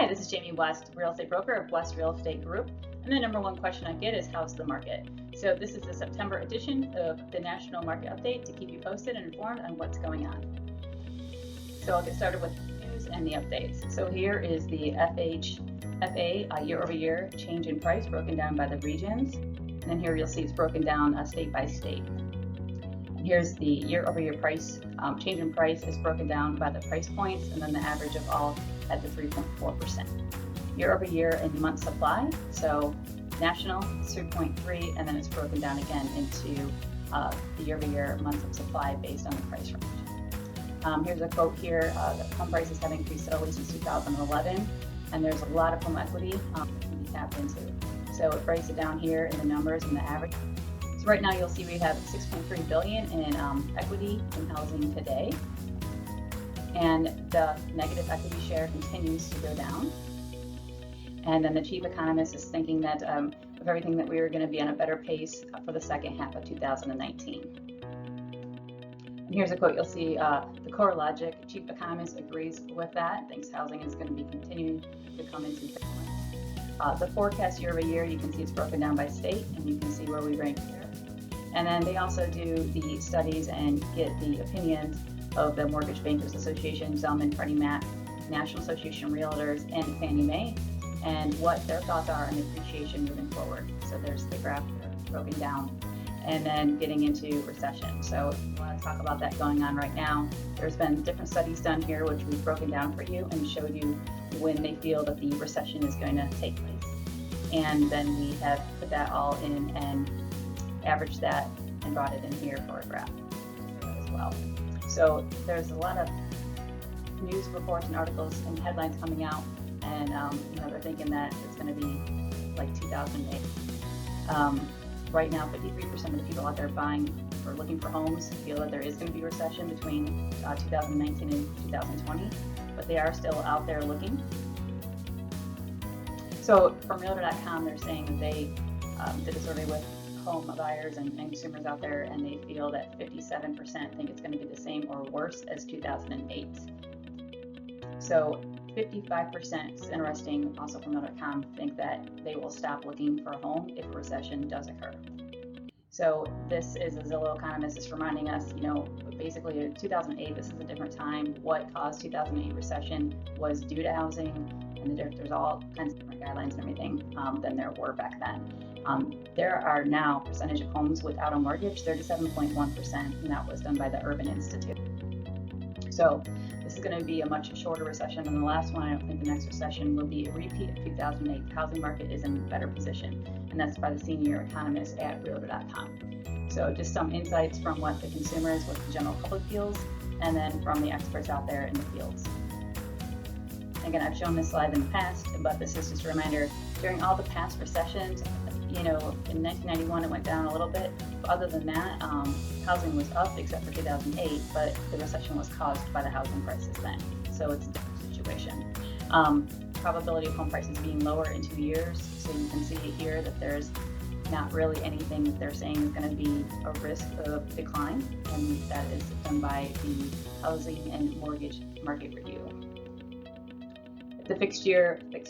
Hi, this is Jamie West, real estate broker of West Real Estate Group. And the number one question I get is, how's the market? So this is the September edition of the National Market Update to keep you posted and informed on what's going on. So I'll get started with news and the updates. So here is the FHFA year-over-year change in price broken down by the regions. And then here you'll see it's broken down state by state. And here's the year-over-year price change in price is broken down by the price points, and then the average of all at the 3.4%. Year-over-year in month supply, so national is 3.3, and then it's broken down again into the year-over-year months of supply based on the price range. Here's a quote here, that home prices have increased steadily since 2011, and there's a lot of home equity that can be tapped into. So it breaks it down here in the numbers and the average. So right now you'll see we have $6.3 billion in equity in housing today. And the negative equity share continues to go down. And then the chief economist is thinking that with everything that we are going to be on a better pace for the second half of 2019. And here's a quote you'll see, the CoreLogic chief economist agrees with that, thinks housing is going to be continuing to come into balance. The forecast year over year, you can see it's broken down by state, and you can see where we rank there. And then they also do the studies and get the opinions of the Mortgage Bankers Association, Zelman, Freddie Mac, National Association of Realtors, and Fannie Mae, and what their thoughts are on the appreciation moving forward. So there's the graph there broken down, and then getting into recession. So if you want to talk about that going on right now, there's been different studies done here, which we've broken down for you and showed you when they feel that the recession is going to take place. And then we have put that all in and averaged that and brought it in here for a graph as well. So there's a lot of news reports and articles and headlines coming out, and they're thinking that it's going to be like 2008. Right now, 53% of the people out there buying or looking for homes feel that there is going to be a recession between 2019 and 2020, but they are still out there looking. So from Realtor.com, they're saying that they did a survey with home buyers and consumers out there, and they feel that 57% think it's going to be the same or worse as 2008. So 55%, is interesting, also from Realtor.com, think that they will stop looking for a home if a recession does occur. So this is a Zillow economist is reminding us, basically in 2008, this is a different time. What caused 2008 recession was due to housing, and there's all kinds of different guidelines and everything than there were back then. There are now percentage of homes without a mortgage, 37.1%, and that was done by the Urban Institute. So this is going to be a much shorter recession than the last one. I don't think the next recession will be a repeat of 2008. The housing market is in a better position, and that's by the senior economist at Realtor.com. So just some insights from what the consumers, what the general public feels, and then from the experts out there in the fields. Again, I've shown this slide in the past, but this is just a reminder, during all the past recessions, in 1991 it went down a little bit, but other than that, housing was up except for 2008, but the recession was caused by the housing crisis then, so it's a different situation. Probability of home prices being lower in 2 years, so you can see here that there's not really anything that they're saying is going to be a risk of decline, and that is done by the Housing and Mortgage Market Review. The fixed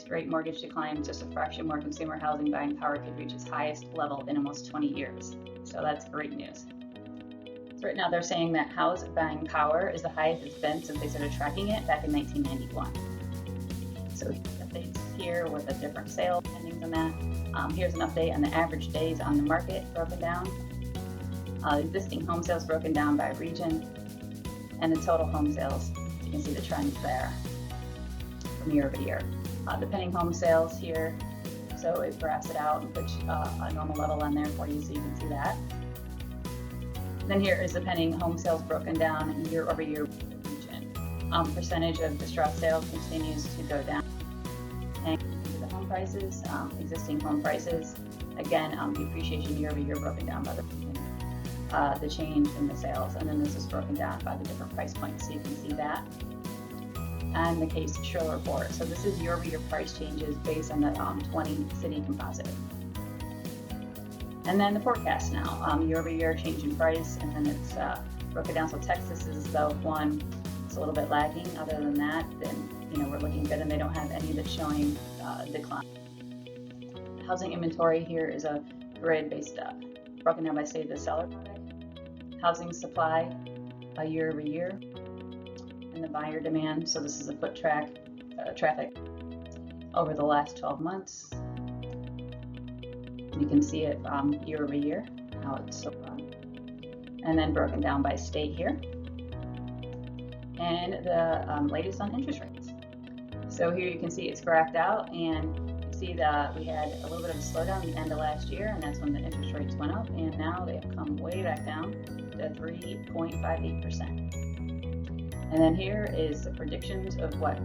rate mortgage decline, just a fraction more consumer housing buying power could reach its highest level in almost 20 years. So that's great news. So right now they're saying that house buying power is the highest it's been since they started tracking it back in 1991. So updates here with a different sale endings on that. Here's an update on the average days on the market broken down. Existing home sales broken down by region, and the total home sales. You can see the trends there. Year over year. The pending home sales here, so it graphs it out and puts a normal level on there for you so you can see that. Then here is the pending home sales broken down year over year region. Percentage of distressed sales continues to go down. And the home prices, existing home prices, again, the appreciation year over year broken down by the region. The change in the sales, and then this is broken down by the different price points, so you can see that. And the Case-Shiller report. So this is year-over-year price changes based on the 20-city composite. And then the forecast now, year-over-year change in price, and then it's broken down. So Texas is the one, it's a little bit lagging. Other than that, then we're looking good, and they don't have any that's showing decline. Housing inventory here is a grid based broken down by state of the seller product. Housing supply year over year, and the buyer demand. So this is a foot traffic over the last 12 months. You can see it year over year, how it's so and then broken down by state here, and the latest on interest rates. So here you can see it's graphed out, and you see that we had a little bit of a slowdown at the end of last year, and that's when the interest rates went up, and now they have come way back down to 3.58%. And then here is the predictions of what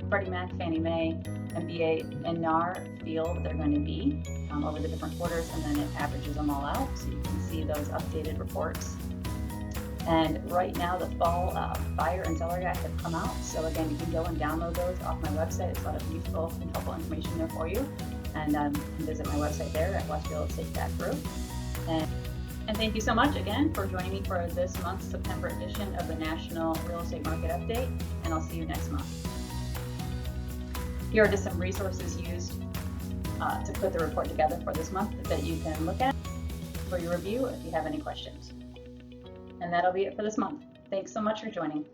Freddie Mac, Fannie Mae, MBA, and NAR feel they're going to be over the different quarters, and then it averages them all out, so you can see those updated reports. And right now the fall buyer and seller guides have come out, so again, you can go and download those off my website. It's a lot of useful and helpful information there for you, and you can visit my website there at watchrealestateguide.group. And thank you so much again for joining me for this month's September edition of the National Real Estate Market Update, and I'll see you next month. Here are just some resources used to put the report together for this month that you can look at for your review if you have any questions. And that'll be it for this month. Thanks so much for joining.